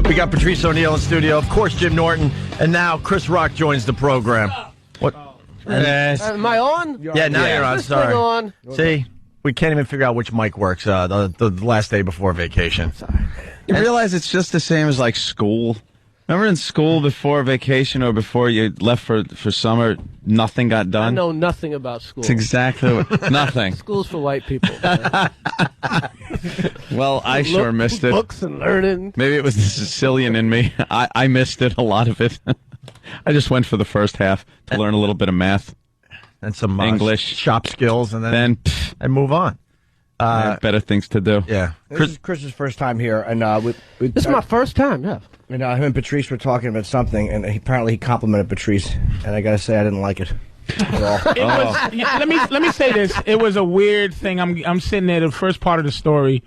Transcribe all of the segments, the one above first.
We got Patrice O'Neal in studio. Of course, Jim Norton. And now Chris Rock joins the program. What? Am I on? Yeah, now you're on. Sorry. On. See, we can't even figure out which mic works the last day before vacation. You realize it's just the same as like school. Remember in school before vacation or before you left for summer, nothing got done? I know nothing about school. It's exactly what, nothing. School's for white people. Well, I sure missed it. Books and learning. Maybe it was the Sicilian in me. I missed it, a lot of it. I just went for the first half to learn a little bit of math. And some English. shop skills, and then and move on. Better things to do. Yeah. This is Chris's first time here, and This is my first time, yeah. And him and Patrice were talking about something, and apparently he complimented Patrice, and I gotta say I didn't like it at all. It was, let me say this. It was a weird thing. I'm sitting there the first part of the story.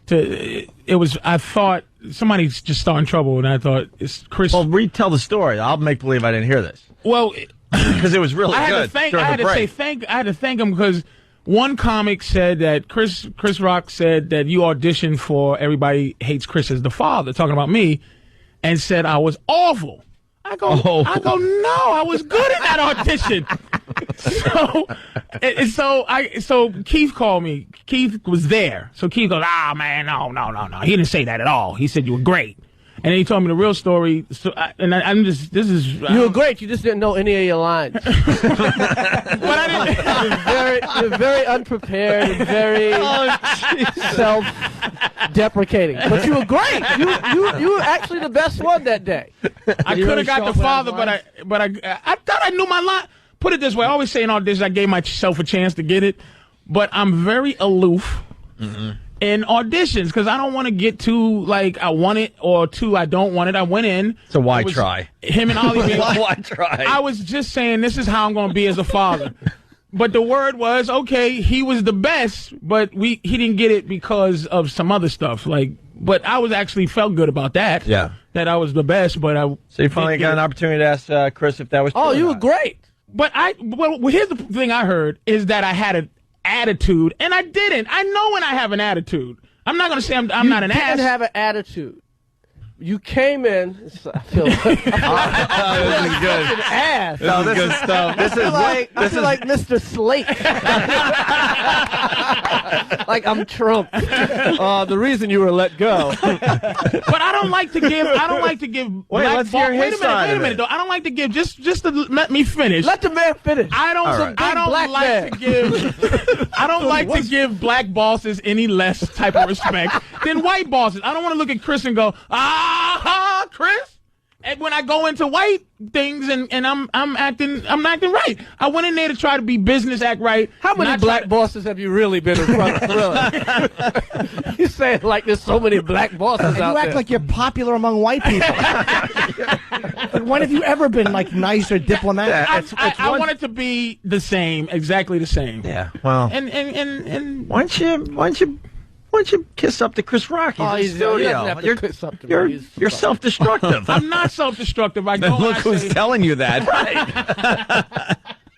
I thought somebody just started trouble, and I thought it's Chris. Well, retell the story. I'll make believe I didn't hear this. Well, because it was really I good. had to thank him because one comic said that Chris Rock said that you auditioned for Everybody Hates Chris as the Father, talking about me, and said I was awful. I go, no, I was good in that audition. So Keith called me. Keith was there. So Keith goes, man, no. He didn't say that at all. He said you were great. And then he told me the real story. So You were great. You just didn't know any of your lines. But I didn't. You're very unprepared and very self-deprecating. But you were great. You were actually the best one that day. I could have got the Father, but I thought I knew my line. Put it this way: I always say in auditions, I gave myself a chance to get it, but I'm very aloof. In auditions, because I don't want to get too, like, I want it, or too, I don't want it. I went in. So why try? Him and Ollie. Why try? I was just saying, this is how I'm going to be as a father. But the word was, okay, he was the best, but he didn't get it because of some other stuff. But I was actually felt good about that. Yeah. That I was the best, but I. So you finally got an opportunity to ask Chris if that was true. Oh, you were great. But here's the thing I heard is that I had an attitude, and I didn't. I know when I have an attitude. I'm not going to say I'm not an ass. You didn't have an attitude. You came in. I feel like, This is good. an ass. This is good stuff. I feel like Mr. Slate. Like I'm Trump. The reason you were let go. But I don't like to give. Wait, let's hear his side. Wait a minute, though. I don't like to give. Just to let me finish. Let the man finish. I don't like to give. I don't like to give black bosses any less type of respect than white bosses. I don't want to look at Chris and go, Chris. And when I go into white things and I'm acting right. I went in there to try to be business, act right. How many black bosses have you really been in front of? Really? You say it like there's so many black bosses out there. You act like you're popular among white people. When have you ever been like nice or diplomatic? I want it to be the same, exactly the same. Yeah. Well. And why don't you kiss up to Chris Rock? He's in the studio. You're self-destructive. I'm not self-destructive. I go. Look who's telling you that. Right.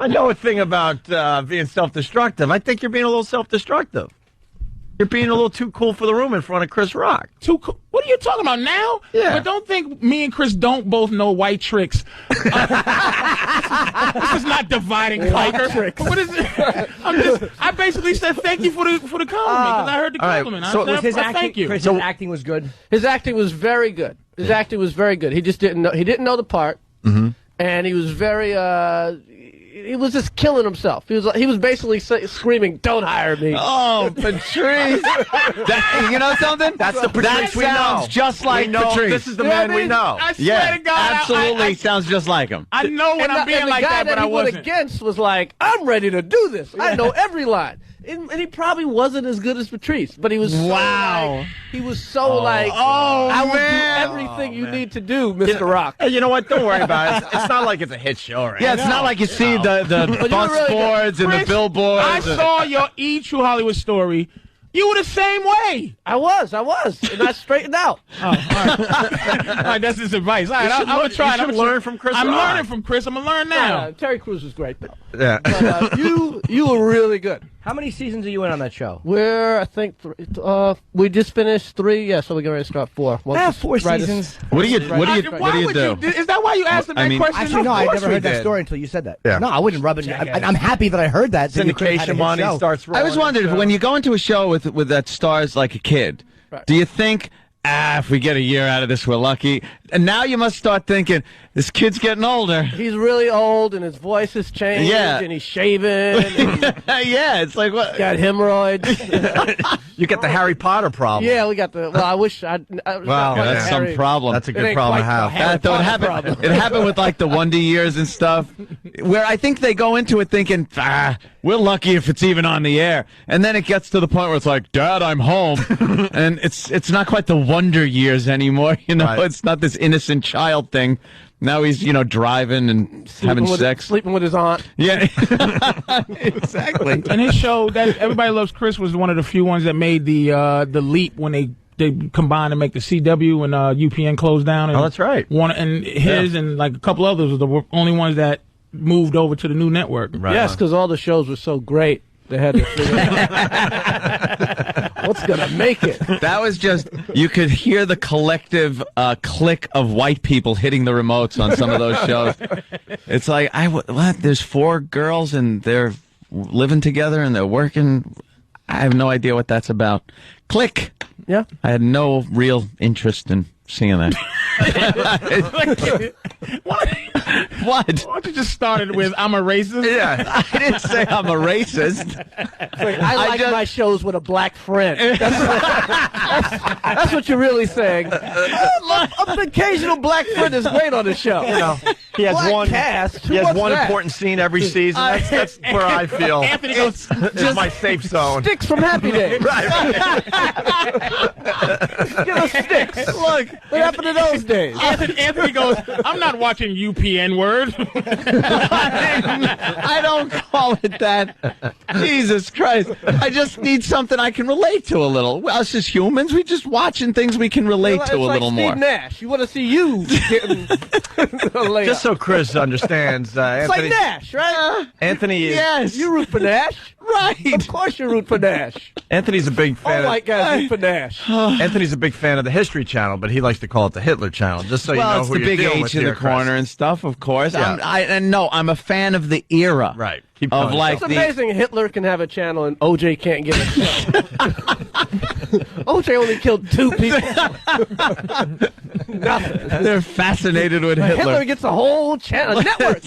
I know a thing about being self-destructive. I think you're being a little self-destructive. You're being a little too cool for the room in front of Chris Rock. Too cool? What are you talking about now? Yeah. But don't think me and Chris don't both know white tricks. This is not dividing Piker. What is it? I basically said thank you for the compliment because I heard the compliment. So Was his acting, thank you. Chris, his acting was good. His acting was very good. His acting was very good. He just didn't know. He didn't know the part, and he was very. He was just killing himself. He was basically screaming, "Don't hire me!" Oh, Patrice! You know something? That's the Patrice we know. Sounds just like Patrice. This is the man we know. I swear to God, absolutely sounds just like him. I know when I'm being like that, but I wasn't. The guy that he went against was like, "I'm ready to do this. I know every line." And he probably wasn't as good as Patrice, but he was so I will do everything you need to do, Mr. Rock. Hey, you know what? Don't worry about it. It's not like it's a hit show, right? Yeah, it's not like you see the bus boards and the billboards. I saw your True Hollywood Story. You were the same way. I was, and I straightened out. All right. All right, that's his advice. All right, I'm gonna try. I'm learn from Chris. I'm learning from Chris. I'm gonna learn now. Terry Crews was great, though. Yeah. But you were really good. How many seasons are you in on that show? I think, we just finished 3. Yeah, so we're getting ready to start 4. 4 seasons. What do you do? Is that why you asked him that question? Actually, no, I Of never course heard we that did. story until you said that. Yeah. No, I wouldn't rub it. I'm happy that I heard that. Syndication money starts rolling. I was wondering, when you go into a show with that stars like a kid, do you think, if we get a year out of this, we're lucky? And now you must start thinking, this kid's getting older. He's really old, and his voice has changed, and he's shaving. And Yeah, it's like, what? got hemorrhoids. You get the Harry Potter problem. Yeah, we got the. Well, I wish I. Wow, That's some problem. That's a It good ain't problem to quite the have. It happened with like the Wonder Years and stuff, where I think they go into it thinking, we're lucky if it's even on the air, and then it gets to the point where it's like, Dad, I'm home, and it's not quite the Wonder Years anymore. Right. It's not this innocent child thing. Now he's driving and having sex, sleeping with his aunt. Yeah, exactly. And his show that Everybody Loves Chris was one of the few ones that made the leap when they combined to make the CW and UPN closed down. And that's right. His and like a couple others were the only ones that moved over to the new network. Right. Yes, because all the shows were so great. They had to figure out what's going to make it. That was just, you could hear the collective click of white people hitting the remotes on some of those shows. It's like, what? There's 4 girls and they're living together and they're working. I have no idea what that's about. Click. Yeah. I had no real interest in seeing that. What? Why don't you just start it with I'm a racist? Yeah, I didn't say I'm a racist. I like my shows with a black friend. That's what you're really saying. An occasional black friend is great on the show. He has Black one cast? He has What's one that? important scene every season. That's where I feel Anthony goes, it's my safe zone. Sticks from Happy Days. Give us sticks. Look, What happened to those days? Anthony goes, I'm not watching UPN word. I don't call it that. Jesus Christ. I just need something I can relate to a little. Us as humans, we just watching things we can relate to a little Steve more. Nash. You want to see you getting laid Just so Chris understands, It's Anthony. like Nash, right? Anthony is. Yes. You root for Nash? Right. Of course you root for Nash. Anthony's a big fan. All white guys root for Nash. Anthony's a big fan of the History Channel, but he likes to call it the Hitler Channel, just so you know It's who the you're big dealing H with in here, the corner Chris. and stuff, of course. Yeah. I'm a fan of the era. Right. Keep Of going. like It's amazing Hitler can have a channel and OJ can't get a show. OJ only killed 2 people. Nothing. They're fascinated with Hitler. Hitler gets a whole channel, network.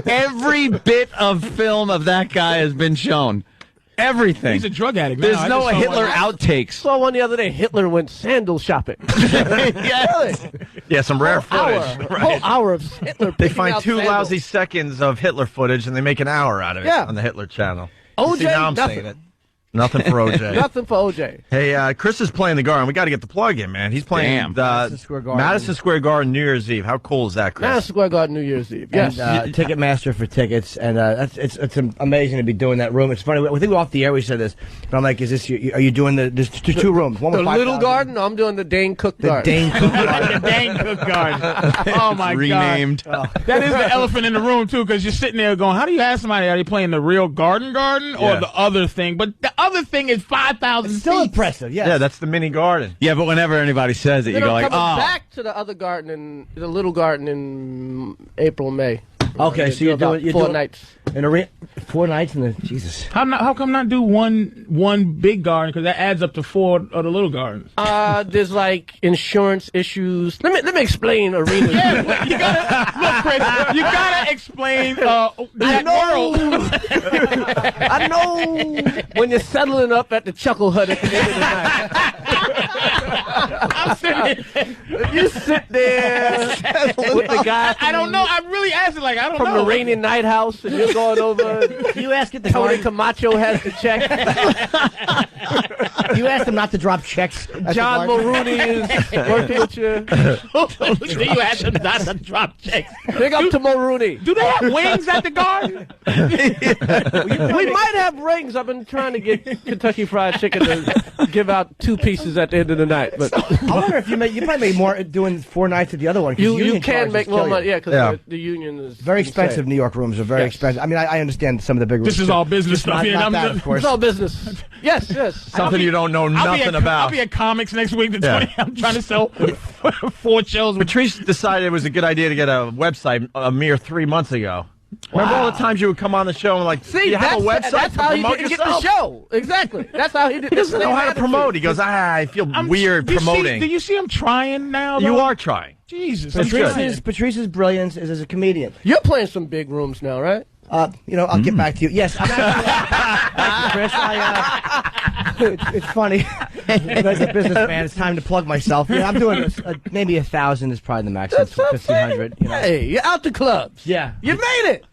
Every bit of film of that guy has been shown. Everything. He's a drug addict now. There's I no just saw Hitler one. outtakes. Saw one the other day. Hitler went sandal shopping. Yes. Yeah, some rare footage. Whole hour of Hitler. They picking find out 2 sandals. lousy seconds of Hitler footage, and they make an hour out of it Yeah. on the Hitler Channel. OJ, See, now I'm nothing. saying it. Nothing for OJ. Nothing for OJ. Hey, Chris is playing the Garden. We got to get the plug in, man. He's playing Madison Square Garden. Madison Square Garden New Year's Eve. How cool is that, Chris? Madison Square Garden, New Year's Eve. Yes. And, Ticketmaster for tickets, and it's amazing to be doing that room. It's funny. I think we're off the air. We said this, but I'm like, is this? Are you doing there's 2 rooms? One The with Little 5,000. Garden. I'm doing the Dane Cook The Garden. Dane Cook Garden. The Dane Cook Garden. Oh, my Renamed. God. That is the elephant in the room, too, because you're sitting there going, how do you ask somebody, are they playing the real garden or Yeah. the other thing? But the other thing is 5,000 It's still seats. impressive. Yes. Yeah, that's the mini garden. Yeah, but whenever anybody says it, you Then go I'm like, coming oh. back to the other garden the Little Garden in April, May. Okay, so you're about doing 4 nights. an arena, 4 nights in the Jesus. How come not do one big garden? Because that adds up to 4 of the little gardens. There's like insurance issues. Let me explain arena. Yeah, you gotta look, Chris. You gotta explain that world. I know when you're settling up at the Chuckle Hut at the end of the night. I'm sitting. You sit there with the guy. I don't know. I really asked it like I don't From know. the Rainy Night House, and you're going over. You ask it the Tony garden. Camacho has the check. You asked him not to drop checks. John Mulrooney is working with you. Do you ask them not to drop checks? Big up to Mulrooney. Do they have wings at the Garden? We might have rings. I've been trying to get Kentucky Fried Chicken to give out 2 pieces at the end of the night. But I wonder if you probably make more doing 4 nights at the other one. you can make more money. Yeah, because the union is very expensive. New York rooms are very expensive. I mean, I understand some of the big rooms. This is all business stuff. Not that, of course. It's all business. Yes. Something you don't know nothing about. I'll be at Comics next week. The 20. I'm trying to sell 4 shows. Patrice decided it was a good idea to get a website a mere 3 months ago. Remember all the times you would come on the show and like, see, you have a website that's to how he promote didn't yourself? get the show. Exactly. That's how he did. He doesn't know how to promote. He goes, I feel weird promoting. Do you see him trying now? Though? You are trying. Jesus. Patrice's brilliance is as a comedian. You're playing some big rooms now, right? I'll get back to you. Yes, I'm actually, Chris. It's funny. As a businessman, it's time to plug myself. Yeah, I'm doing maybe 1,000 is probably the maximum. 1,500. Hey, you're out to clubs. Yeah, you made it.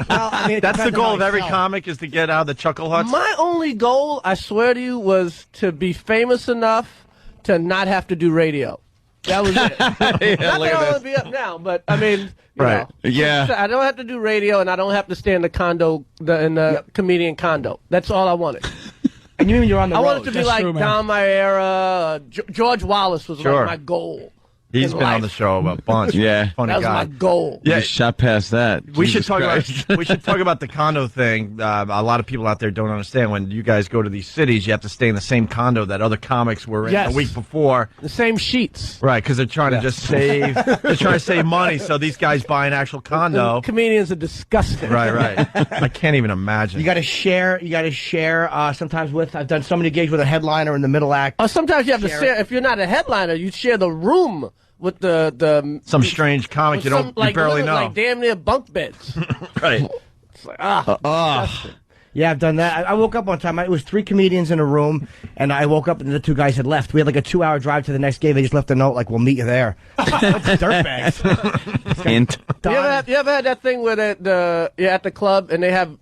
Well, I mean, that's the goal of every comic, is to get out of the chuckle huts. My only goal, I swear to you, was to be famous enough to not have to do radio. That was it. Not that I want to be up now, but I mean, you know, I don't have to do radio, and I don't have to stay in the condo, in the comedian condo. That's all I wanted. And you mean you're on the road? I wanted to be like Don Maera, George Wallace was like my goal. He's been on the show a bunch. Funny that was guy. my goal. Yeah, shot past that. We should talk about the condo thing. A lot of people out there don't understand. When you guys go to these cities, you have to stay in the same condo that other comics were in the week before. The same sheets. Right, because they're trying to just save. They're trying to save money, so these guys buy an actual condo. Comedians are disgusting. Right. I can't even imagine. You got to share. Sometimes with. I've done so many gigs with a headliner in the middle act. Sometimes you have to share. If you're not a headliner, you share the room with some strange comic you barely know, like damn near bunk beds. Right. It's like Yeah, I've done that. I woke up one time. It was 3 comedians in a room, and I woke up and the 2 guys had left. We had like a 2-hour drive to the next gig. They just left a note like, "We'll meet you there." Dirtbags. Hint. You ever had that thing where you're at the club and they have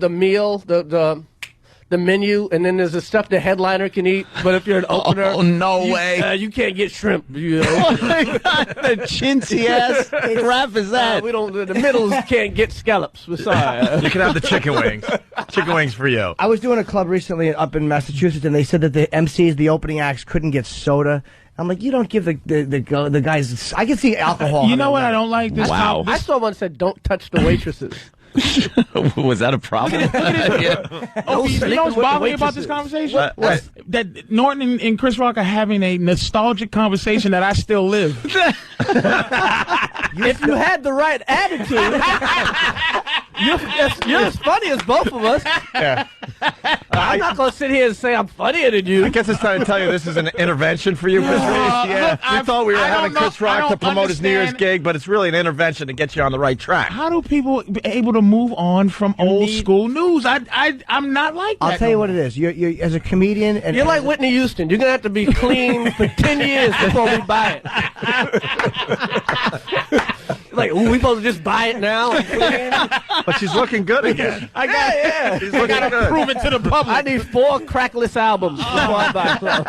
the meal, the menu, and then there's the stuff the headliner can eat, but if you're an opener, way, you can't get shrimp. You know? The chintzy ass crap is that? We don't. The middles can't get scallops. We're sorry. You can have the chicken wings. Chicken wings for you. I was doing a club recently up in Massachusetts, and they said that the MCs, the opening acts, couldn't get soda. I'm like, you don't give the guys. I can see alcohol. You know what I don't like? This I saw one said, "Don't touch the waitresses." Was that a problem? You know what's bothering me about this conversation? That Norton and Chris Rock are having a nostalgic conversation that I still live. If you had the right attitude, you're as funny as both of us. Yeah. I'm not going to sit here and say I'm funnier than you. I guess it's time to tell you this is an intervention for you, Chris Rock. We thought we were having Chris Rock to promote his New Year's gig, but it's really an intervention to get you on the right track. How do people be able to move on from old school news? I'm not like that. I'll tell you what it is. You're as a comedian, and you're like Whitney Houston. You're gonna have to be clean for 10 years before we buy it. Like, we supposed to just buy it now and clean? But she's looking good again. I got She's looking good. Prove it to the public. I need 4 crackless albums before I buy clothes.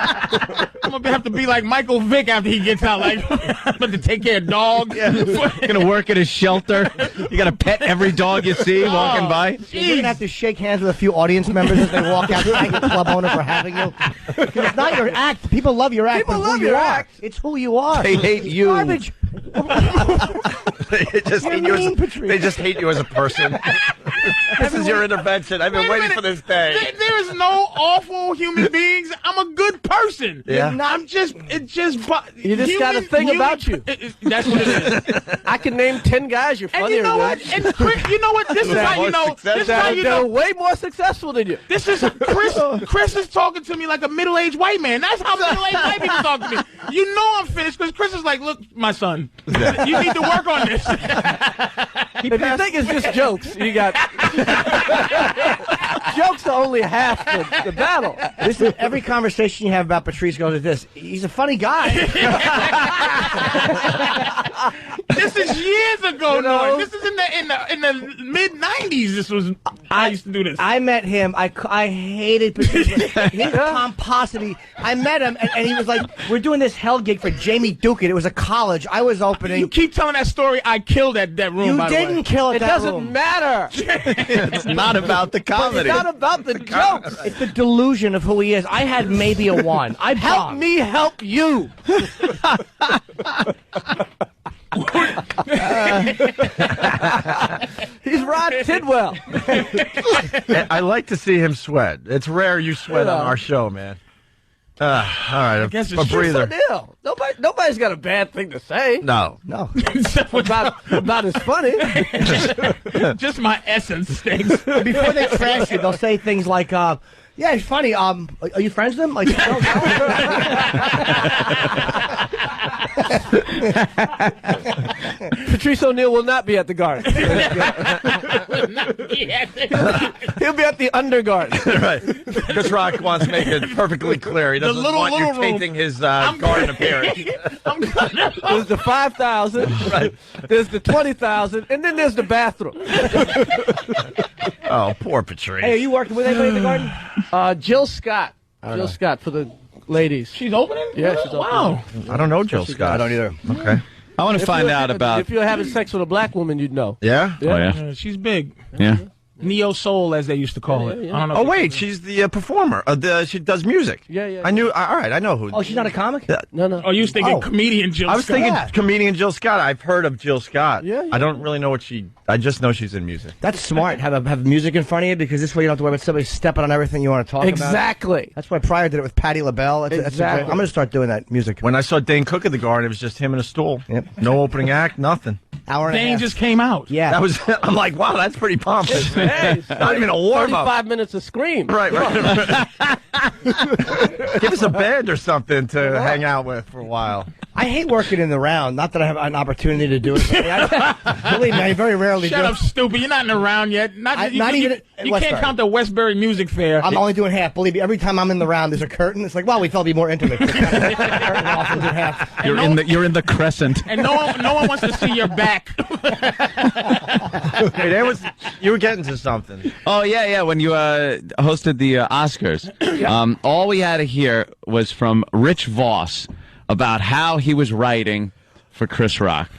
I'm gonna have to be like Michael Vick after he gets out. Like, I'm going to take care of dogs. You're gonna work at a shelter. You gotta pet every dog you see walking by. You're gonna have to shake hands with a few audience members as they walk out. Thank the club owner for having you. It's not your act. People love your act. People but love who your you act. Are. It's who you are. They hate you. Garbage. They just hate you as a person. This is your intervention. I've been waiting for this day. There is no awful human beings. I'm a good person. Yeah. You just got a thing about you. That's what it is. I can name 10 guys you're funnier And you know than. what? And Chris, you know what? This is how you know. This is how you They're know. way more successful than you. This is Chris is talking to me like a middle-aged white man. That's how middle-aged white people talk to me. You know I'm finished because Chris is like, look, my son, you need to work on this. If you think it's just jokes, you got jokes are only half the battle. Every conversation you have about Patrice goes like this. He's a funny guy. This is years ago, Norton. This is in the mid '90s. This was I used to do this. I met him. I hated Patrice. His pomposity. I met him, and he was like, "We're doing this hell gig for Jamie Duke. It was a college. I was opening." You keep telling that story. I killed that room. You by the way. didn't kill it. It doesn't matter. It's not about the comedy. It's not about the jokes. It's the delusion of who he is. I had maybe a 1. I Help bombed. me help you. He's Rod Tidwell. I like to see him sweat. It's rare you sweat on our show, man. All right, I guess a it's breather. O'Neal. Nobody's got a bad thing to say. No. About as funny. Just my essence stinks. Before they trash you, they'll say things like, "Yeah, it's funny. Are you friends with him?" Like, no. Patrice O'Neal will not be at the Garden. He'll be at the Undergarden. Right. Chris Rock wants to make it perfectly clear. He doesn't want you room. tainting his garden appearance. There's the 5,000. Right. There's the 20,000, and then there's the bathroom. Oh, poor Patrice. Hey, are you working with anybody in the Garden? Jill Scott. Jill Scott for the ladies. She's opening? Yeah, she's opening. Wow. I don't know Jill Scott. I don't either. Okay. I want to find out If about. you're having sex with a black woman, you'd know. Yeah? Oh yeah, She's big. yeah. Neo soul, as they used to call it. yeah. I don't know. Oh, wait, she's the performer. She does music. Yeah. I knew. All right, I know who. Oh, she's not a comic? No. Oh, you was thinking Oh. comedian Jill I was Scott. thinking comedian Jill Scott. I've heard of Jill Scott. Yeah. I don't really know what she. I just know she's in music. That's smart. Have music in front of you because this way you don't have to worry about somebody stepping on everything you want to talk about. Exactly. That's why Pryor did it with Patti LaBelle. That's a great, Exactly. I'm going to start doing that music. When I saw Dane Cook at the Garden, it was just him and a stool. Yep. No opening act, nothing. Hour and a Dane half. just came out. Yeah. That was. I'm like, wow, that's pretty pompous. Hey, Not even a warm up. 35 minutes of scream. Right. Give us a bed or something to hang out with for a while. I hate working in the round. Not that I have an opportunity to do it. Believe me, I very rarely Shut do up, stupid. You're not in the round yet. Not even at at you Westbury. can't count the Westbury Music Fair. I'm only doing half. Believe me, every time I'm in the round, there's a curtain. It's like, well, we thought it'd be more intimate. Curtain off and do half. You're in the crescent. And no one wants to see your back. Hey, you were getting to something. Oh yeah. When you hosted the Oscars, all we had to hear was from Rich Voss about how he was writing for Chris Rock.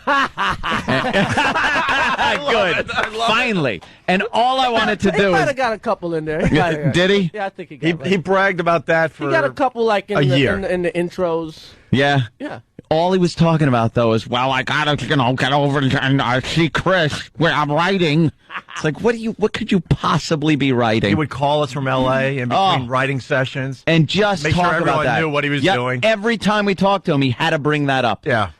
Good. Finally. And all I wanted to He do might is. have got a couple in there. Did he? Yeah, I think he got He bragged about that for He got a couple like in a the, year. in the intros. Yeah. Yeah. All he was talking about, though, is, well, I gotta, get over and see Chris where I'm writing. It's like, what could you possibly be writing? He would call us from L.A. in between writing sessions. And just Make sure talk about everyone that. knew what he was Yep, doing. Every time we talked to him, he had to bring that up. Yeah.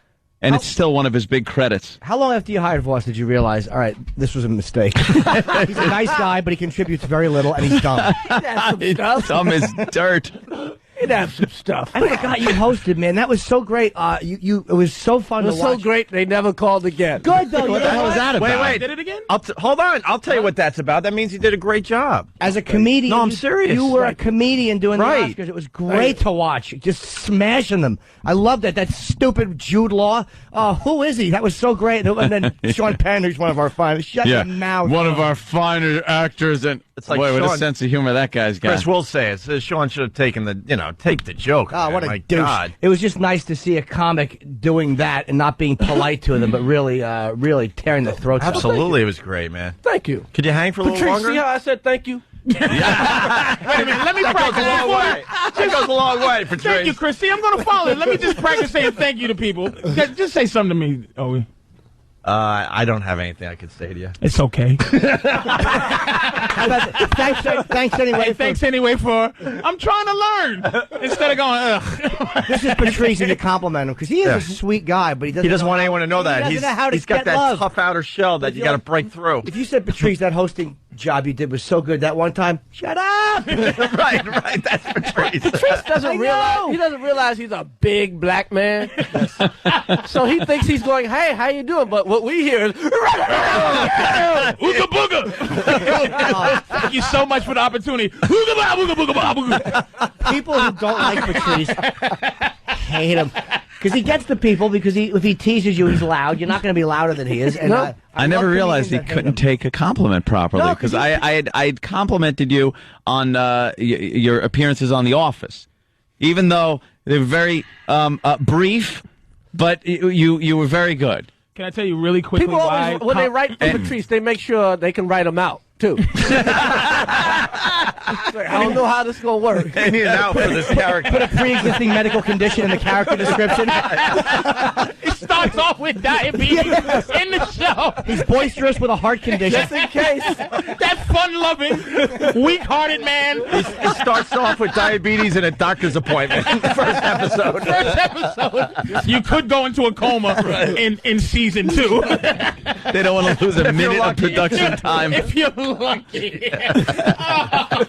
And it's still one of his big credits. How long after you hired Voss did you realize, all right, this was a mistake? He's a nice guy, but he contributes very little, and he's dumb. Dumb as dirt. He'd have some stuff. I forgot you hosted, man. That was so great. It was so fun It was to watch. so great they never called again. Good, though. What the hell is that about? Wait, did it again? Hold on. I'll tell you what that's about. That means you did a great job. As a comedian. No, I'm serious. You were a comedian doing Right. the Oscars. It was great to watch. Just smashing them. I loved that. That stupid Jude Law. Who is he? That was so great. And then Sean Penn, who's one of our finest. Shut your mouth. One of our finer actors. And It's like boy, what a Sean- sense of humor that guy's got. Chris will say it. Says Sean should have taken take the joke. Oh, what a My douche. God. It was just nice to see a comic doing that and not being polite to them, but really tearing their throats out. Absolutely, it was great, man. Thank you. Could you hang for a little Patrice, longer? see how I said thank you? Wait a minute. Let me practice. That goes a long way, Patrice. Thank you, Chris. See, I'm going to follow it. Let me just practice saying thank you to people. Just say something to me, Owie. I don't have anything I could say to you. It's okay. Thanks anyway. Hey, thanks anyway for. I'm trying to learn instead of going. Ugh. This is Patrice, and you compliment him because he is Yeah. a sweet guy, but He doesn't want anyone to know that. He doesn't know how to He's got get that love. tough outer shell that you got to break through. If you said Patrice, that hosting job you did was so good that one time. Shut up! right. That's Patrice. Patrice doesn't realize he doesn't realize he's a big black man. So he thinks he's going, "Hey, how you doing?" But what we hear is Ooga booga. Thank you so much for the opportunity. Ooga booga booga booga booga. People who don't like Patrice hate him. Because he gets the people, because if he teases you, he's loud. You're not going to be louder than he is. And No. I never realized he couldn't take a compliment properly No, because I'd complimented you on your appearances on The Office, even though they were very brief, but you were very good. Can I tell you really quickly people why? always, when they write for Patrice, they make sure they can write him out too. I don't know how this is gonna work. They need an out for this character. Put a pre-existing medical condition in the character description. It starts off with diabetes in the show. He's boisterous with a heart condition. Just in case. That fun-loving, weak-hearted man. It starts off with diabetes and a doctor's appointment in the first episode. First episode, you could go into a coma in season 2 They don't want to lose a minute of production time. if you're lucky.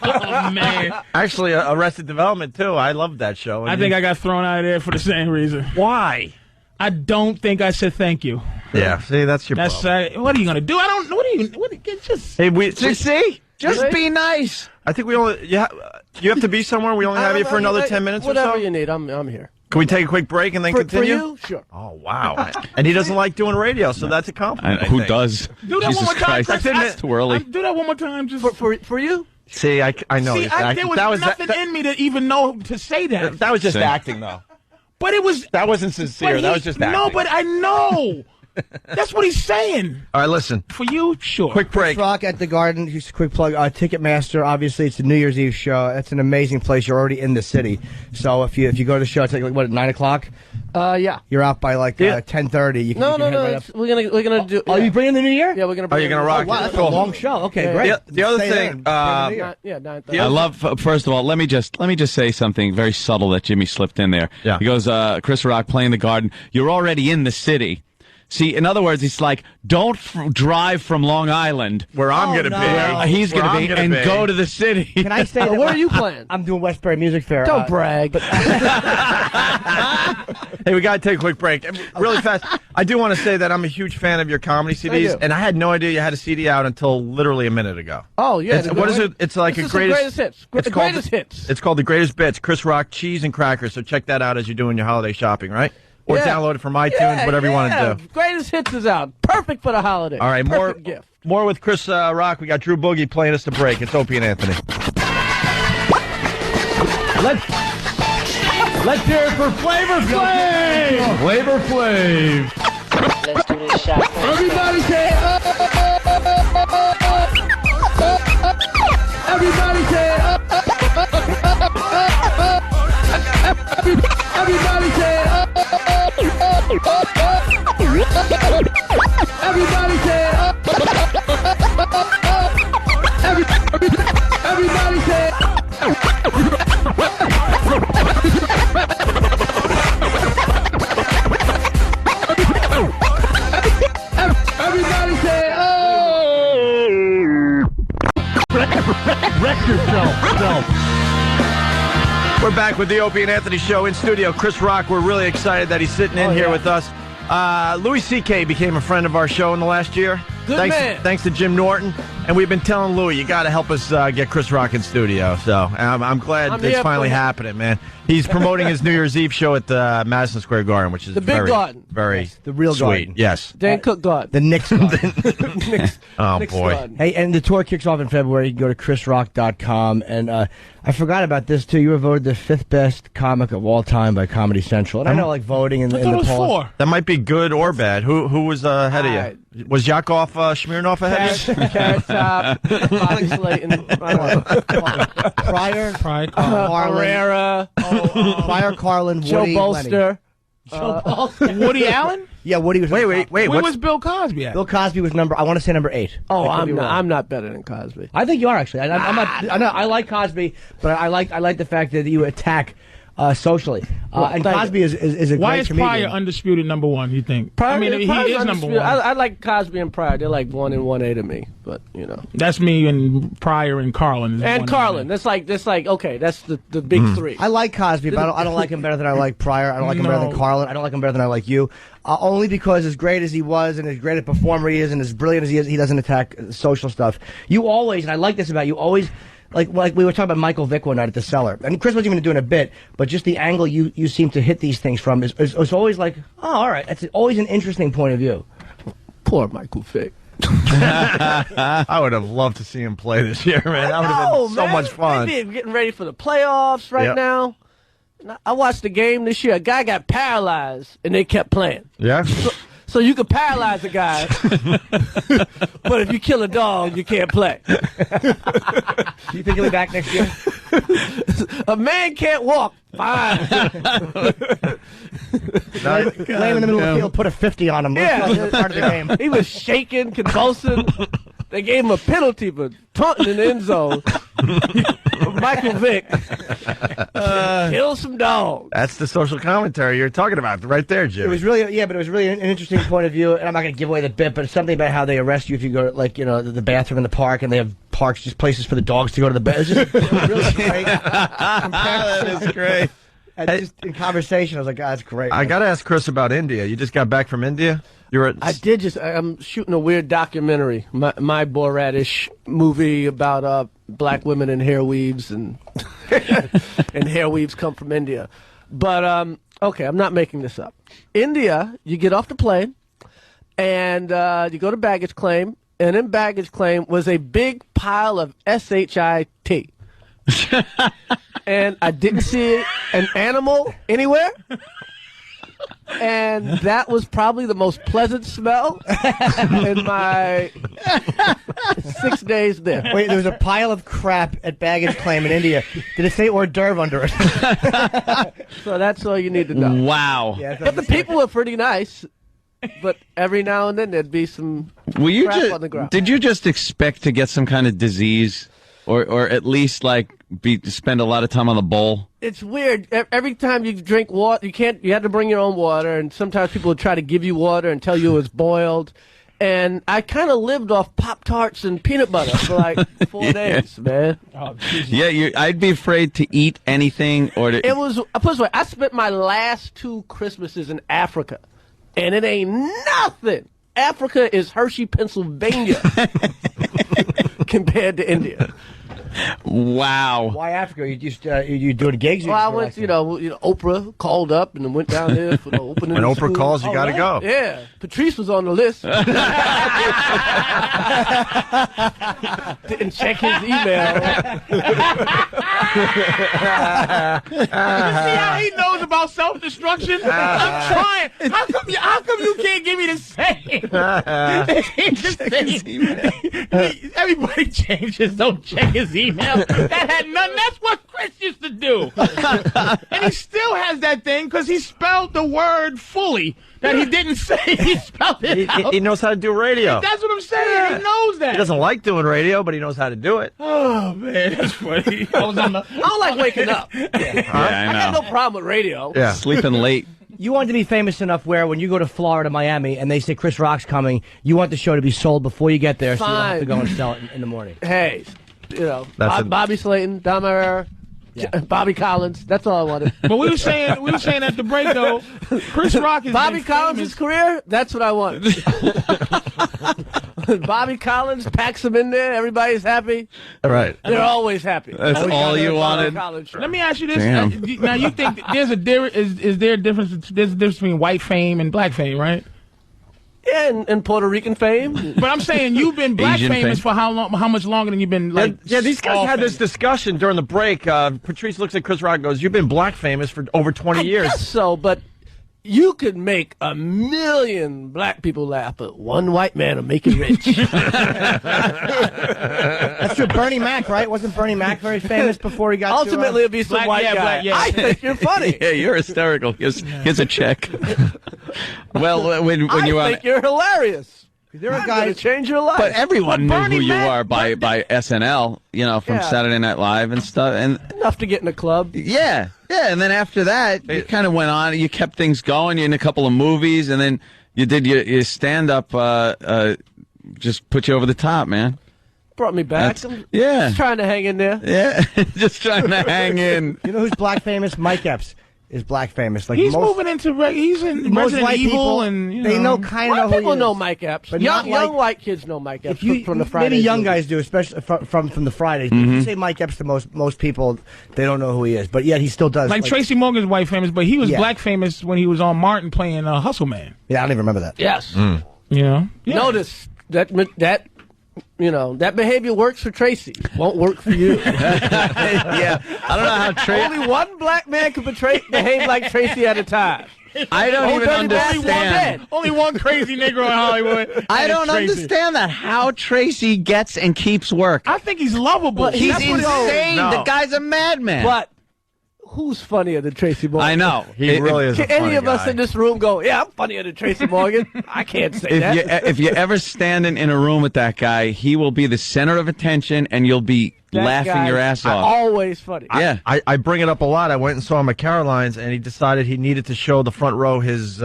Oh man! Actually, Arrested Development too. I loved that show. I think I got thrown out of there for the same reason. Why? I don't think I said thank you. Yeah. See, that's your That's problem. what are you gonna do? I don't. Just Hey, See, just be nice. I think we only you have to be somewhere. We only have you for another 10 minutes or Whatever so. you need, I'm here. Can we take a quick break and then For continue? you, sure. Oh wow! And he doesn't like doing radio, so that's a compliment. I Who think. does? do that Jesus one more time. Christ, Chris. that's too early. Do that one more time. Just For you? See, I know. see. he's There acting. was nothing in me to even know to say that. That was just See. acting, though. But it was. That wasn't sincere. but That he- was just acting. No, but I know. That's what he's saying. All right, listen. For you, sure. Quick break. Rock at the Garden. Just a quick plug. Ticketmaster. Obviously, it's a New Year's Eve show. It's an amazing place. You're already in the city. So if you go to the show, it's like what, 9 o'clock? Yeah. You're out by like Yeah. 10:30. You can, No, you can no, head no. right It's, we're gonna do. Oh, you bringing the New Year? Yeah, we're gonna. Oh, Bring you're gonna it- rock Wow, it. that's Cool. a long show. Okay, Yeah. great. The other Stay thing. there. Yeah, 9:30. I love. First of all, let me just say something very subtle that Jimmy slipped in there. Yeah. He goes, Chris Rock playing the Garden. You're already in the city. See, in other words, he's like, don't drive from Long Island, Where I'm going to no. be. where he's Where going I'm to be, gonna and be. go to the city. Can I say that? Where are you playing? I'm doing Westbury Music Fair. Don't brag. Hey, we got to take a quick break. Really fast. I do want to say that I'm a huge fan of your comedy CDs, you. and I had no idea you had a CD out until literally a minute ago. Oh yeah. What is it? It's like This a is the greatest hits. It's The called greatest hits. It's called The Greatest Bits. Chris Rock, Cheese and Crackers. So check that out as you're doing your holiday shopping, right? Or Yeah. download it from iTunes, whatever you want to do. Greatest hits is out. Perfect for the holiday. All right, Perfect gift. more with Chris Rock. We got Dru Boogie playing us to break. It's Opie and Anthony. Let's hear it for Flavor Flav! Flavor Flav! Let's do this shot. Everybody say up! Everybody say up! Everybody say up! Everybody say up! Everybody say Everybody say oh! Wreck yourself. We're back with the Opie and Anthony Show in studio. Chris Rock, we're really excited that he's sitting in here with us. Louis C.K. became a friend of our show in the last year. Good man. Thanks to Jim Norton. And we've been telling Louis, you got to help us get Chris Rock in studio. So I'm glad I'm it's here finally for him. happening, man. He's promoting his New Year's Eve show at the Madison Square Garden, which is The big very, garden. very the real sweet. garden. Yes. Dan Cook God. The Knicks. Garden. Oh, Nick's boy. God. Hey, and the tour kicks off in February. You can go to chrisrock.com. And I forgot about this, too. You were voted the 5th best comic of all time by Comedy Central. And I know, like, voting in I the thought it was polls. 4. That might be good or bad. Who was ahead of you? Was Yakov Smirnoff ahead of you? Carrot Top, Bobby Slayton, Pryor, Pryor, Carlin, Herrera, Pryor, Carlin, Joe Woody, Bolster. Woody Allen. Yeah, Woody was. Wait. Where What's, was Bill Cosby at? Bill Cosby was I want to say number 8. Oh, I could be wrong. I'm not better than Cosby. I think you are actually. I'm not. I know. I like Cosby, but I like the fact that you attack socially. And Cosby is a Why great is comedian. Pryor undisputed number one, you think? Pryor, I mean, he Pryor's is number undisputed. one. I like Cosby and Pryor. They're like 1 and 1A to me, but you know. That's me and Pryor and Carlin. And Carlin. That's like okay. That's the big three. I like Cosby, but I don't like him better than I like Pryor. I don't like him better than Carlin. I don't like him better than I like you. Only because as great as he was and as great a performer he is and as brilliant as he is, he doesn't attack social stuff. You always, and I like this about you, always, like we were talking about Michael Vick one night at the Cellar. And Chris wasn't even doing a bit, but just the angle you seem to hit these things from is always like, oh, all right. That's always an interesting point of view. Poor Michael Vick. I would have loved to see him play this year, man. That would have been so much fun. We're getting ready for the playoffs right now. I watched the game this year. A guy got paralyzed, and they kept playing. Yeah? So you could paralyze a guy, but if you kill a dog, you can't play. Do you think he'll be back next year? A man can't walk. Fine. Lay him in the middle of the field, put a 50 on him. Yeah. Part of the game. He was shaking, convulsing. They gave him a penalty for taunting in the end zone. Michael Vick killed some dogs. That's the social commentary you're talking about right there, Jim. It was really, but it was really an interesting point of view. And I'm not going to give away the bit, but it's something about how they arrest you if you go to, like, the bathroom in the park, and they have parks, just places for the dogs to go to the bed. It's just really great. That is great. And just in conversation, I was like, God, that's great. I got to ask Chris about India. You just got back from India? You were at... I'm shooting a weird documentary, my Boratish movie about black women and hair weaves, and and hair weaves come from India. But, okay, I'm not making this up. India, you get off the plane, and you go to baggage claim, and in baggage claim was a big pile of SHIT. And I didn't see an animal anywhere. And that was probably the most pleasant smell in my 6 days there. Wait, there was a pile of crap at baggage claim in India. Did it say hors d'oeuvre under it? So that's all you need to know. Wow. Yeah, But the people were pretty nice. But every now and then there'd be some crap on the ground. Did you just expect to get some kind of disease? Or at least like spend a lot of time on the bowl. It's weird. Every time you drink water, you have to bring your own water, and sometimes people would try to give you water and tell you it was boiled. And I kind of lived off Pop-Tarts and peanut butter for like 4 days, man. Oh, Yeah, I'd be afraid to eat anything or to. It was. Put it this way, I spent my last 2 Christmases in Africa, and it ain't nothing. Africa is Hershey, Pennsylvania, compared to India. Wow. Why Africa? You just you doing gigs? Well, I went, Oprah called up and then went down there for the opening. When of the Oprah school. calls, you got to go. Yeah, Patrice was on the list. Didn't check his email. You see how he knows about self-destruction? I'm trying. How come you can't give me the same? Everybody changes. Don't check his email. That had nothing. That's what Chris used to do. And he still has that thing because he spelled the word fully that he didn't say. He spelled it out. He knows how to do radio. That's what I'm saying. He knows that. He doesn't like doing radio, but he knows how to do it. Oh, man. That's funny. I don't like waking up. Yeah, I I got know. no problem with radio. Yeah. Sleeping late. You want to be famous enough where when you go to Florida, Miami, and they say Chris Rock's coming, you want the show to be sold before you get there, so you don't have to go and sell it in the morning. Hey, That's Bobby Slayton, Dom Herrera, Bobby Collins. That's all I wanted. But we were saying at the break though, Chris Rock is Bobby Collins' career. That's what I want. Bobby Collins packs them in there. Everybody's happy. All right. They're always happy. That's Always all got you their wanted? Bobby Collins show. Let me ask you this. Damn. Now you think there's a is there a difference? There's a difference between white fame and black fame, right? Yeah, and Puerto Rican fame. But I'm saying you've been black Asian famous fame. for how long? How much longer than you've been like? Yeah, these guys all had this famous? discussion during the break. Patrice looks at Chris Rock and goes, "You've been black famous for over 20 I years." guess so, but you could make 1 million black people laugh, but one white man will make you rich. That's true. Bernie Mac, right? Wasn't Bernie Mac very famous before he got Ultimately, it'll be some Black- white yeah, guy. black- yeah. I think you're funny. Yeah, you're hysterical. Here's a check. Well, when I you think you're hilarious. There are guys change your life. But everyone knew Bernie who you Mac- were by SNL, from Yeah. Saturday Night Live and stuff. And enough to get in a club. yeah. And then after that, you kind of went on. You kept things going. You're in a couple of movies, and then you did your stand up. Just put you over the top, man. Brought me back. Yeah. Just trying to hang in there. Yeah, just trying to hang in. You know who's black famous? Mike Epps is black famous. Like He's most, moving into he's in most Resident white Evil, people, and they know kind of White know who people he know is. Mike Epps. But Young not like- white kids know Mike Epps If you, from the Fridays. maybe young movie. guys do, especially from the Fridays. If you say Mike Epps to most people, they don't know who he is. But yet he still does. like Tracy Morgan's white famous, but he was Yeah. black famous when he was on Martin playing Hustle Man. Yeah, I don't even remember that. Yes. You know, Notice that that behavior works for Tracy. Won't work for you. Yeah, I don't know how Tracy. Only one black man can behave like Tracy at a time. I don't even dirty bastard, one understand. dead. Only one crazy Negro in Hollywood. I and it's don't Tracy. understand that. How Tracy gets and keeps work. I think he's lovable. Well, He's That's what it insane. No. The guy's a madman. But who's funnier than Tracy Morgan? I know. He really is a Can any funny of us guy. in this room go, yeah, I'm funnier than Tracy Morgan? I can't say that. If you ever stand in a room with that guy, he will be the center of attention, and you'll be That laughing guy's your ass off. Always funny. Yeah. I bring it up a lot. I went and saw him at Caroline's, and he decided he needed to show the front row his.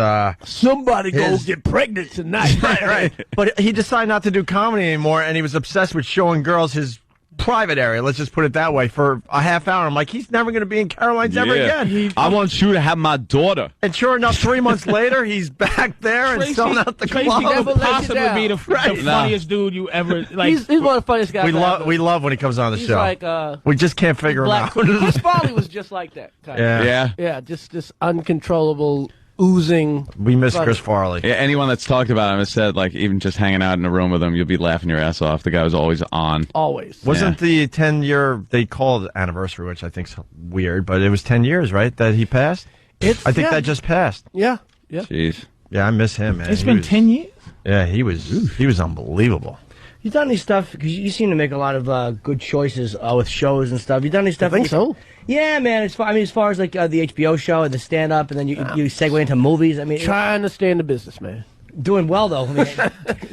Somebody go His- get pregnant tonight. Right. But he decided not to do comedy anymore, and he was obsessed with showing girls his private area. Let's just put it that way. For a half hour, I'm like, he's never going to be in Caroline's ever again. I want you to have my daughter. And sure enough, 3 months later, he's back there and selling out the Tracy club. never could let you possibly down. be the funniest dude you ever like. He's one of the funniest guys. We love when he comes on the He's show. like we just can't figure him black. out. Chris Farley was just like that. Kind of. Yeah. Yeah, just this uncontrollable oozing. We miss funny. Chris Farley. Yeah, anyone that's talked about him has said, like, even just hanging out in a room with him, you'll be laughing your ass off. The guy was always on. Always. Wasn't the 10-year, they called anniversary, which I think's weird, but it was 10 years, right, that he passed? I think that just passed. Yeah. Jeez. Yeah, I miss him, man. It's He been was- 10 years. Yeah, he was unbelievable. You've done any stuff because you seem to make a lot of good choices with shows and stuff. You've done any stuff? I think so. Yeah, man. As far as like the HBO show and the stand up, and then you segue into movies. I mean, Trying to stay in the business, man. doing well though. I mean,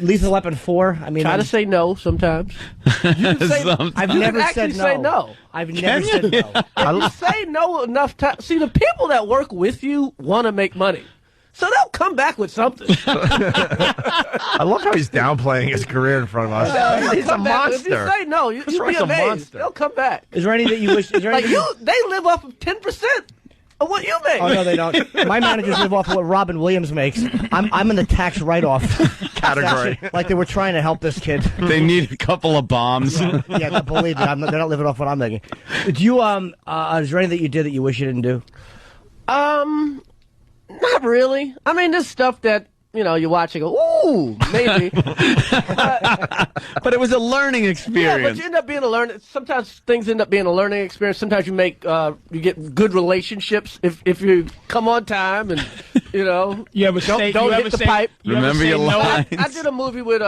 Lethal Weapon 4. I mean, Try to say no sometimes. I've You never can said actually say no. I've never said no. If you say no enough times, see, the people that work with you want to make money. So they'll come back with something. I love how he's downplaying his career in front of us. He's a Come back. If you monster. say no, you'll be Rock's a amazed. monster. They'll come back. Is there any that you wish? Is there Like any? they live off of 10% of what you make. Oh no, they don't. My managers live off of what Robin Williams makes. I'm in the tax write-off Category. section. Like they were trying to help this kid. They need a couple of bombs. Yeah, believe me, they're not living off what I'm making. Do you is there anything that you did that you wish you didn't do? Not really. I mean, there's stuff that, you watch and go, ooh, maybe. But it was a learning Yeah, experience. but you end up being a learning. Sometimes things end up being a learning experience. Sometimes you get good relationships if you come on time and You ever say don't you hit ever the say, pipe. You ever Remember say your no? lines. I did a movie with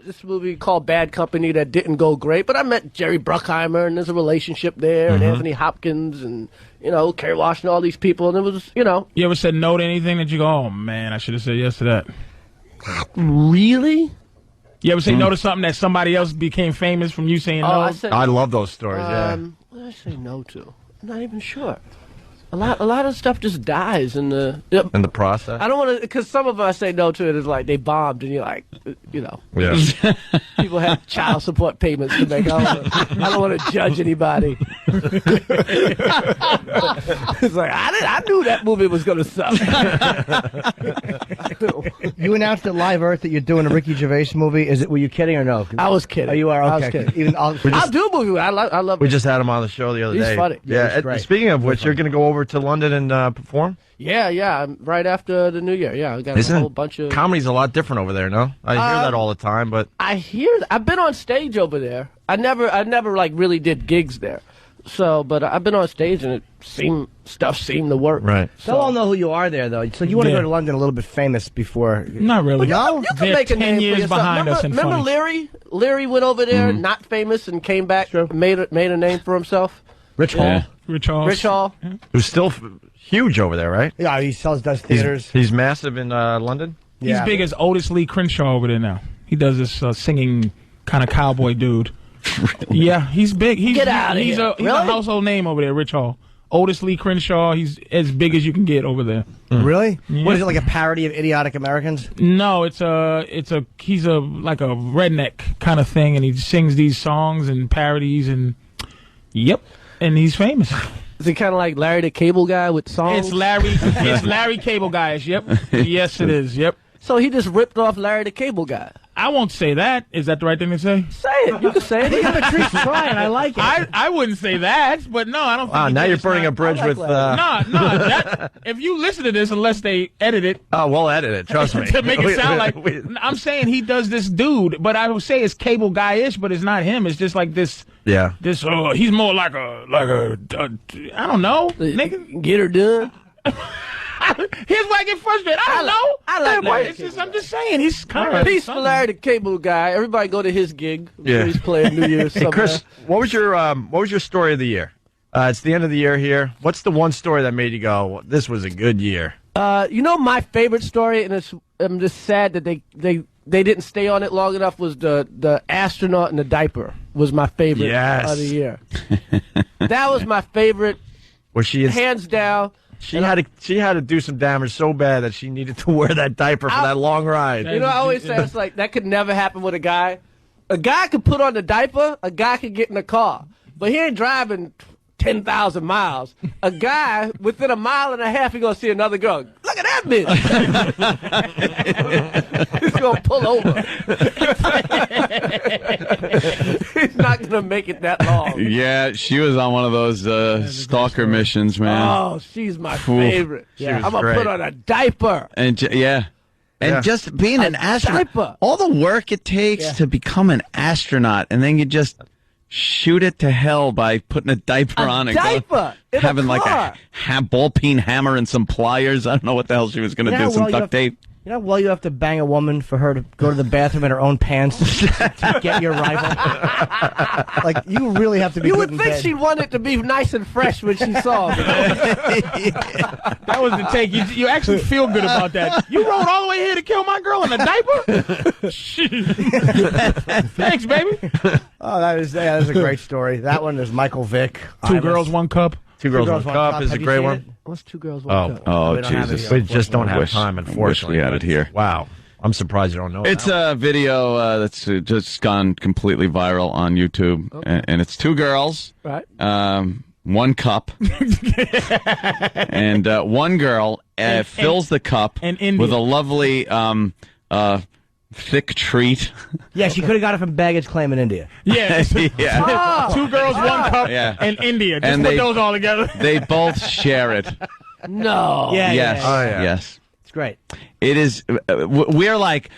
this movie called Bad Company that didn't go great, but I met Jerry Bruckheimer and there's a relationship there, and Anthony Hopkins and Kerry Washington, all these people, and it was You ever said no to anything that you go, oh man, I should have said yes to that? really. You ever say no to something that somebody else became famous from you saying no? I said I love those stories, what did I say no to? I'm not even sure. A lot of stuff just dies in the. in the process. I don't want to, because some of us say no to it is like they bombed, and you're like, Yeah. people have child support payments to make. I don't want to judge anybody. It's like I knew that movie was going to suck. You announced at Live Earth that you're doing a Ricky Gervais movie. Were you kidding or no? I was kidding. Oh, you are. Okay. I was kidding. Even I'll do a movie. I love. We just had him on the show the other He's day. funny. Yeah. he's great. Speaking of which, you're going to go over to London and perform? Yeah. Right after the New Year. Yeah, I got a whole bunch of. Comedy's a lot different over there, no? I hear that all the time, but I hear. I've been on stage over there. I never like really did gigs there. So, but I've been on stage and stuff seemed to work. right. They'll all know who you are there, though. So you want to Yeah. go to London a little bit famous before. Not really. You can They're make a 10 name for years yourself. behind us in Remember funny. Leary? Leary went over there, not famous, and came back, made a name for himself. Rich Hall. Yeah. Rich Hall. Rich Hall. Who's still huge over there, right? Yeah, does theaters. He's massive in London? He's big as Otis Lee Crenshaw over there now. He does this singing kind of cowboy dude. Really? Yeah, he's big. Get out of here. He's a household name over there, Rich Hall. Otis Lee Crenshaw. He's as big as you can get over there. Really? Yeah. What is it, like a parody of Idiotic Americans? No, he's like a redneck kind of thing, and he sings these songs and parodies, and and he's famous. Is it kind of like Larry the Cable Guy with songs? It's Larry Cable Guys. Yep. Yes, it is. Yep. So he just ripped off Larry the Cable Guy. I won't say that. Is that the right thing to say? Say it. You can say it. Patrice trying. I like it. I wouldn't say that, but no, I don't think. Wow, now you're burning a bridge with. No. If you listen to this, unless they edit it. Oh, we'll edit it. Trust me. To make it sound like I'm saying he does this dude, but I would say it's Cable Guy-ish, but it's not him. It's just like this. Yeah. This. He's more like a. I don't know. Nigga. Get her done. Here's why I get frustrated. I don't know. I like Larry. I'm just saying he's kind of Peace for Larry the Cable Guy. Everybody go to his gig. Yeah. He's playing New Year's. Hey, Chris, what was your story of the year? It's the end of the year here. What's the one story that made you go, "This was a good year"? My favorite story, and I'm just sad that they didn't stay on it long enough. Was the astronaut in the diaper was my favorite of the year. That was my favorite. Was she hands down? She had to do some damage so bad that she needed to wear that diaper for that long ride. I always say it's like that could never happen with a guy. A guy could put on the diaper. A guy could get in the car, but he ain't driving 10,000 miles. A guy within a mile and a half, he gonna see another girl. Look at that bitch. He's gonna pull over. He's not gonna make it that long. Yeah, she was on one of those stalker missions, man. Oh, she's my favorite. Yeah, I'm gonna put on a diaper. And just being an astronaut, diaper. all the work it takes to become an astronaut, and then you just shoot it to hell by putting a diaper on and having like a ball peen hammer and some pliers. I don't know what the hell she was going to do. Some duct tape. You know how well you have to bang a woman for her to go to the bathroom in her own pants to get your rival? Like, you really have to be You good would in think bed. she'd want it to be nice and fresh when she saw it. That was the take. You actually feel good about that. You rode all the way here to kill my girl in a diaper? Thanks, baby. Oh, that is a great story. That one is Michael Vick. Two girls, one cup. Two Girls, One Cup is a great one. What's Two Girls, One Cup? Oh, We don't have it Jesus. here. We just don't have time, I wish unfortunately. we had it here. Wow. I'm surprised you don't know It's that. a video that's just gone completely viral on YouTube, and it's two girls, Right. one cup, and one girl fills the cup and India. with a lovely thick treat. Yeah, she could have got it from baggage claim in India. Yeah. Yeah. Two girls, one cup, Yeah. and India. Just And put they- those all together. They both share it. No. Yeah, Yes. Oh, yeah. Yes. It's great. It is. We're like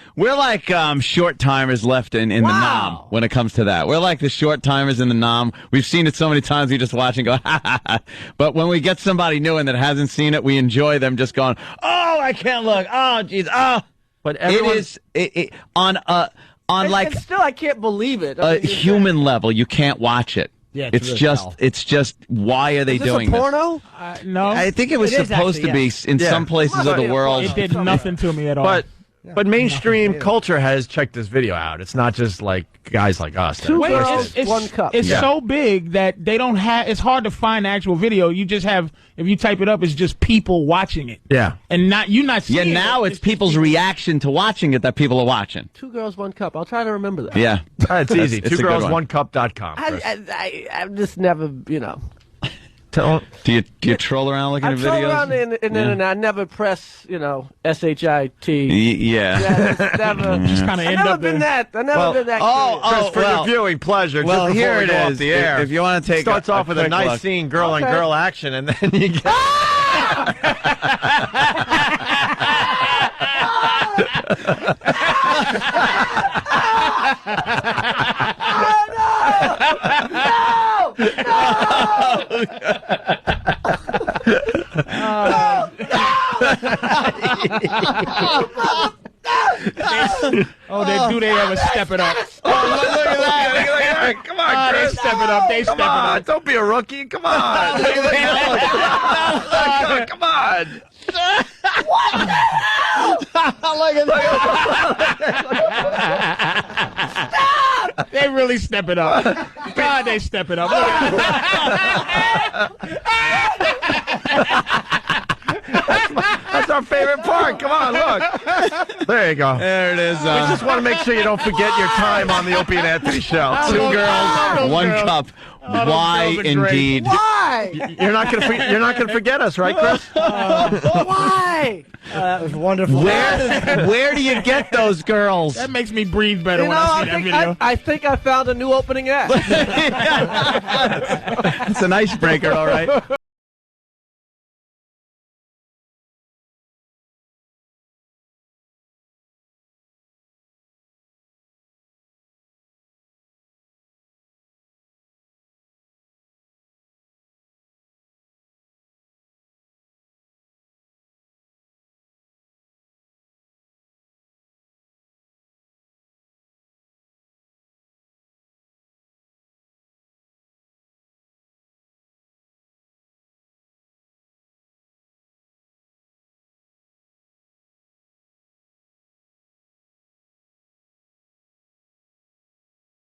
short timers left in the nom when it comes to that. We're like the short timers in the nom. We've seen it so many times. We just watch and go, ha ha ha. But when we get somebody new and that hasn't seen it, we enjoy them just going, oh, I can't look. Oh, jeez. Oh. But everyone, It is on like And still, I can't believe it. a human level. You can't watch it. Yeah, it's really just hell. it's just why are they Is this doing a porno? No. this? I think it was It is supposed actually, to be yes. in Yeah. some places of the world. It did nothing to me at all. but mainstream culture has checked this video out. It's not just like guys like us. that Two are Wait, girls, posted. one cup. It's Yeah. so big that they don't have. It's hard to find the actual video. You just have. If you type it up, it's just people watching it. Yeah. And you're not Yeah, seeing now it. it's people's reaction to watching it that people are watching. Two Girls, One Cup. I'll try to remember that. Yeah, It's easy. It's a good one. TwoGirlsOneCup.com. Chris. I've just never, Don't- Do you troll around looking I at troll videos? around in the internet. I never press, SHIT. Yeah. Yeah, it's never. Just kind of I end never up been in. that. I never been that. Chris, for your viewing pleasure. Well, just before here we it go off is. the air. If you want to take starts off with a quick nice look. scene, girl on Okay. girl action, and then you get. Oh, they ever step it up? Oh, look at that! Look at that! Come on, They Chris. step it up. They step it Come on! up. Don't be a rookie. Come on! Look at that! Come on! Look at that! they really step it up. God, they step it up. That's our favorite part. Come on, look. There you go. There it is. We just want to make sure you don't forget your time on the Opie and Anthony show. 2 girls, 1 cup. Why girls are great. indeed? Why? You're not gonna forget us, right, Chris? Why? That was wonderful. Where do you get those girls? That makes me breathe better You when know, I see that video. I think I found a new opening act. It's an icebreaker, all right.